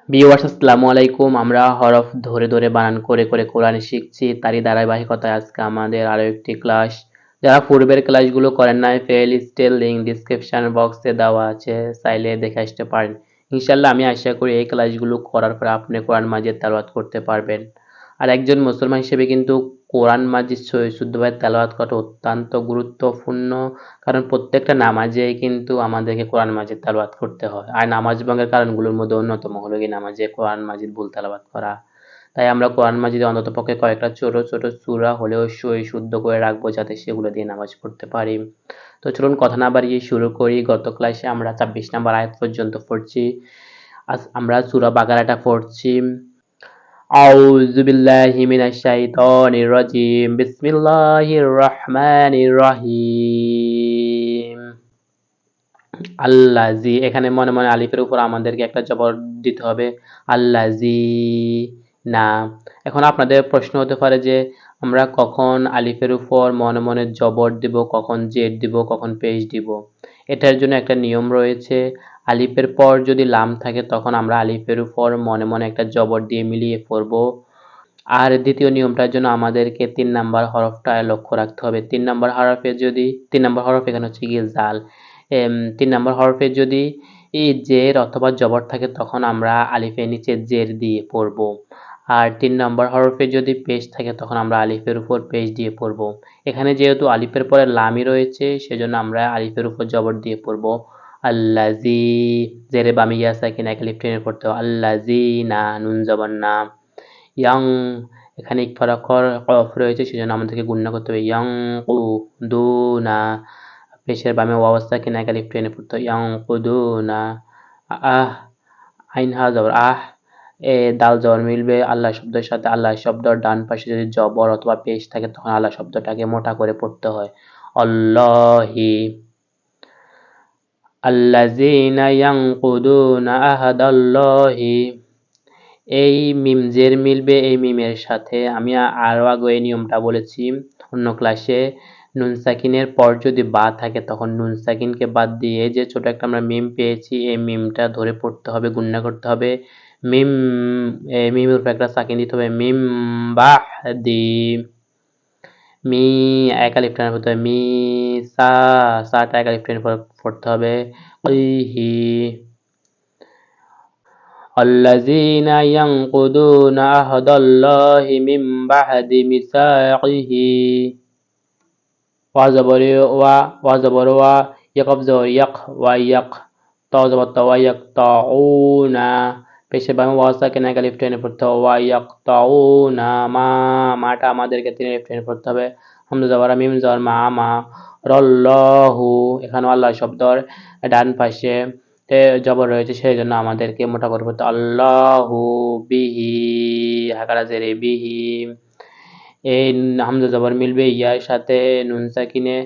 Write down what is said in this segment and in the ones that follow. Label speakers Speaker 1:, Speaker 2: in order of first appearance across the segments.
Speaker 1: Viewers আসসালামু আলাইকুম। আমরা হরফ ধরে ধরে বানান করে করে কোরআন শিখছি, তারই ধারাবাহিকতায় আজকে আমাদের আরো একটি ক্লাস। যারা পূর্বের ক্লাসগুলো করেন নাই, প্লেলিস্টের লিংক ডিসক্রিপশন বক্সে দেওয়া আছে, চাইলে দেখে আসতে পারেন। ইনশাল্লাহ আমি আশা করি এই ক্লাসগুলো করার পর আপনি কোরআন মাজিদ তেলাওয়াত করতে পারবেন। আর একজন মুসলমান হিসেবে কিন্তু কোরআন মাজিদ শুদ্ধভাবে তেলাওয়াত করা অত্যন্ত গুরুত্বপূর্ণ। কারণ প্রত্যেকটা নামাজেই কিন্তু আমাদেরকে কোরআন মাজিদ তেলাওয়াত করতে হয়। আর নামাজ ভঙ্গের কারণগুলোর মধ্যে অন্যতম হলো গিয়ে নামাজে কোরআন মাজিদ ভুল তেলাওয়াত করা। তাই আমরা কোরআন মাজিদে অন্ততপক্ষে কয়েকটা ছোট ছোট সূরা হলেও শুদ্ধ করে রাখবো, যাতে সেগুলো দিয়ে নামাজ পড়তে পারি। তো চলুন কথা না বাড়িয়ে শুরু করি। গত ক্লাসে আমরা ২৬ নম্বর আয়াত পর্যন্ত পড়ছি। আজ আমরা সূরা বাকারাটা পড়ছি। أعوذ بالله من الشيطان الرجيم بسم الله الرحمن الرحيم আল্লাজি, এখানে মনে মনে আলিফের উপর আমাদেরকে একটা জবর দিতে হবে। আল্লাজি না। এখন আপনাদের প্রশ্ন হতে পারে যে আমরা কখন আলিফের উপর মনে মনে জবর দিব, কখন জেড দিব, কখন পেশ দিব। এটার জন্য একটা নিয়ম রয়েছে। আলিফের পর যদি লাম থাকে তখন আমরা আলিফের উপর মনে মনে একটা জবর দিয়ে মিলিয়ে পড়ব। আর দ্বিতীয় নিয়মটার জন্য আমাদেরকে ৩ নাম্বার হরফটা লক্ষ্য রাখতে হবে। ৩ নাম্বার হরফে যদি ৩ নাম্বার হরফ এখানে হচ্ছে গিয়ে জাল। ৩ নাম্বার হরফে যদি জের অথবা জবর থাকে তখন আমরা আলিফের নিচে জের দিয়ে পড়ব। আর ৩ নাম্বার হরফে যদি পেশ থাকে তখন আমরা আলিফের উপর পেশ দিয়ে পড়ব। এখানে যেহেতু আলিফের পরে লামই রয়েছে, সেজন্য আমরা আলিফের উপর জবর দিয়ে পড়ব। আল্লাজি, জেরে বামে ইয়া সাকিন এক আলিফ টেনে পড়তে হবে। আল্লাজি না, নুন জবর না। ইয়াং, এখানে ইকফা অক্ষর কফ রয়েছে, সেজন্য আমাদেরকে গুণনা করতে হবে। ইয়াং কু দু না, পেশের বামে ওয়াও সাকিন এক আলিফ টেনে পড়তে হবে। ইয়াং কুদু না। আহ, আইন হা জবর আহ। এ দাল জবর মিলবে আল্লাহ শব্দের সাথে। আল্লাহ শব্দর ডান পাশে যদি জবর অথবা পেশ থাকে তখন আল্লাহ শব্দটাকে মোটা করে পড়তে হয়। আল্লাহি, আল্লাযীনা ইয়ানকুদুনা আহাদাল্লাহি। এই মিম জের মিলবে এই মিমের সাথে। আমি আরও আগে এই নিয়মটা বলেছি অন্য ক্লাসে। নুন সাকিনের পর যদি বা থাকে তখন নুন সাকিনকে বাদ দিয়ে যে ছোট একটা আমরা মিম পেয়েছি, এই মিমটা ধরে পড়তে হবে, গুণনা করতে হবে। মিম, এই মিমের উপর একটা সাকিন দিতে হবে। মিম বাদি, মি এক আলিফ টানে পড়তে হবে। মি সা, সাটা এক আলিফ টেনে পড়তে হবে। ইহি, الذين ينقضون عهد الله من بعد ميثاقه وزبر وزبر يقف زبر يق ويق طا زبر ويقطعون পেশে বামে ওয়াসাকে না আলিফ টেনে পড়তে হবে। ওয়াইয়াকতাউনা মা, মাটা আমাদেরকে ৩ আলিফ টেনে পড়তে হবে। হামজা জবর মিম জবর মা মা। রল্লাহু, এখানে আল্লাহ শব্দর ডান পাশে জবর রয়েছে, সেই জন্য আমাদেরকে মোটা করে পড়তে আল্লাহু বিহি, হাকারা জেরে বিহি। এই হামজা জবর মিলবে ইয়ার সাথে নুন সাকিনে।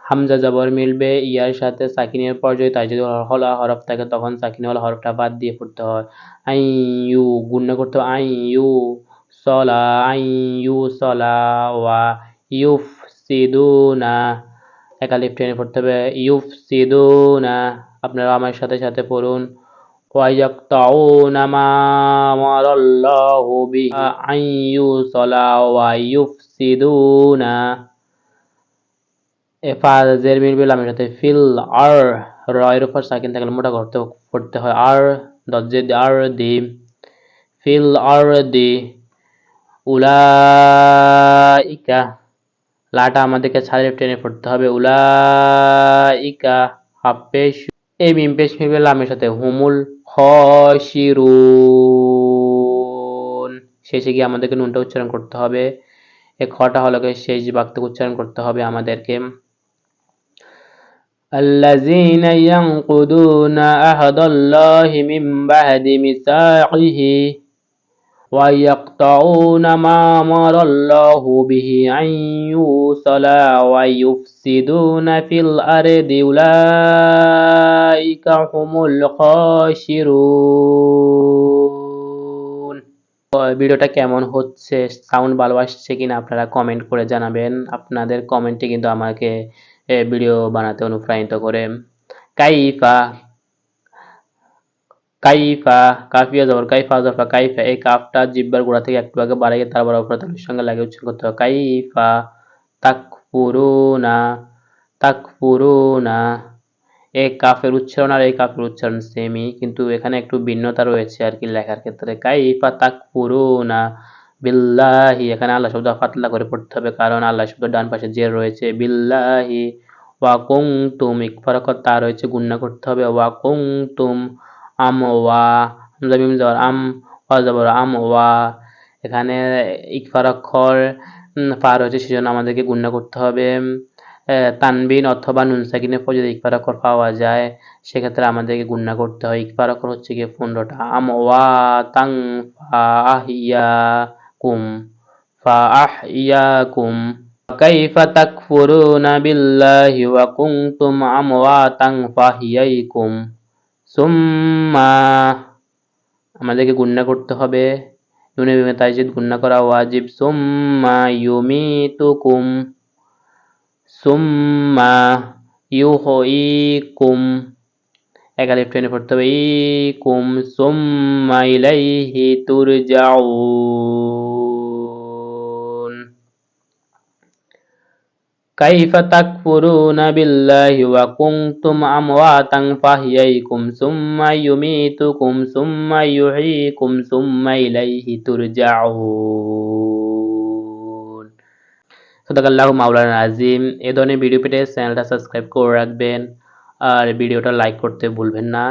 Speaker 1: হামজা জবর মিলবে ইয়ার সাথে সাকিনের পর যদি তার যদি হলা হরফ থাকে তখন সাকিনে হলা হরফটা বাদ দিয়ে পড়তে হয়। আই ইউ, গুণনা করতে হবে। আই ইউ সলা, আই ইউ সলা ওয়া ইউফ সিদুনা, এক আলিফ টেনে পড়তে হবে। ইউফ সিদুনা, আপনারা আমার সাথে সাথে পড়ুন। ওয়াইয়াকতাউনা মা আমারাল্লাহু বিহি আন ইউসালা ওয়া ইউফসিদুনা। ফা জের মিলবে লামের সাথে। ফিল আর, র এর উপর সাকিন থাকলে মোটা করতে পড়তে হয়। আর দজ্জে আর দি, ফিল আর দি। উলাইকা, লাটা আমাদেরকে ছাড়ে টেনে পড়তে হবে। উলাইকা হাফ পেশ, এই মিম পেশ মিলবে লামের সাথে। হুমুল খশিরুন, শেষে গিয়ে আমাদেরকে নুনটা উচ্চারণ করতে হবে। এই খটা হলো শেষ বাক্যে উচ্চারণ করতে হবে আমাদেরকে। الذين ينقضون عهد الله من بعد ميثاقه ويقطعون ما أمر الله به أن يوصل ويفسدون في الأرض أولئك هم الخاسرون। ভিডিওটা কেমন হচ্ছে, সাউন্ড ভালো আসছে কিনা আপনারা কমেন্ট করে জানাবেন। আপনাদের কমেন্টে কিন্তু আমাকে ভিডিও বানাতে অনুপ্রাণিত করে। কাইফা, কাইফা, কাফিয়া জবর কাইফা জফা কাইফা, এই কাফটা জিহ্বার গোড়া থেকে একটু আগে বাড়িয়ে তারপর অপর তালুর সঙ্গে লাগিয়ে উচ্চারণ করতে হবে। কাইফা তাকফুরুনা, তাকফুরুনা। এই কাফের উচ্চারণ আর এই কাফের উচ্চারণ সেমই, কিন্তু এখানে একটু ভিন্নতা রয়েছে আর কি লেখার ক্ষেত্রে। কাইফা তাকফুরুনা বিল্লাহি, এখানে আল্লাহ শব্দ ফাতলা করে পড়তে হবে, কারণ আল্লাহ শব্দ ডান পাশে জের রয়েছে। বিল্লাহি ওয়া কুনতুম, ইকফারাকত তা রয়েছে, গুণনা করতে হবে। ওয়া কুনতুম আমওয়া, হামজা মিম জবর আম, ওয়া জবর আমওয়া, এখানে ইকফার অক্ষর ফা রয়েছে, সেজন্য আমাদেরকে গুণনা করতে হবে। তানবিন অথবা নুন সাকিনের পর যদি ইকফার অক্ষর পাওয়া যায় সেক্ষেত্রে আমাদেরকে গুণনা করতে হয়। ইকফার অক্ষর হচ্ছে গিয়ে 15টা। আমওয়া তাং ফা আহিয়াকুম, ফা আহিয়াকুম। কাইফা তাকফুরুনা বিল্লাহি ওয়া কুনতুম আমওয়াতান ফাহিয়াইকুম সুম্মা, আমাদেরকে গুণনা করতে হবে। নুনে বিমে তাইজিদ গুণনা করা ওয়াজিব। সুম্মা ইউমিতুকুম, সুম্মা ইউহয়িকুম, এক আলিফ টেনে পড়তে হবে ইকুম, সুম্মা ইলাইহি তুরজাউন। কাইফা তাকফুরুনা বিল্লাহি ওয়া কুনতুম আমওয়াতান ফাহিয়াইকুম সুম্মা ইউমিতুকুম সুম্মা ইউহয়িকুম সুম্মা ইলাইহি তুরজাউন। সাদাকাল্লাহু মাওলানা আযীম। এই ধরনের ভিডিও পেতে চ্যানেলটা সাবস্ক্রাইব করে রাখবেন আর ভিডিওটা লাইক করতে ভুলবেন না।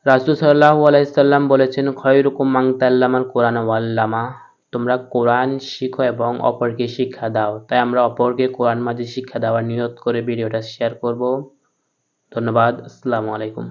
Speaker 1: রাসূল সাল্লাল্লাহু আলাইহি সাল্লাম বলেছেন, খায়রুকুম মান তাআল্লামাল কুরআন ওয়া আল্লামা, তোমরা কোরআন শিখো এবং অপরকে শিক্ষা দাও। তাই আমরা অপরকে কোরআন মাজিদ শিক্ষা দেওয়ার নিয়ত করে ভিডিওটা শেয়ার করব। ধন্যবাদ। আসসালামু আলাইকুম।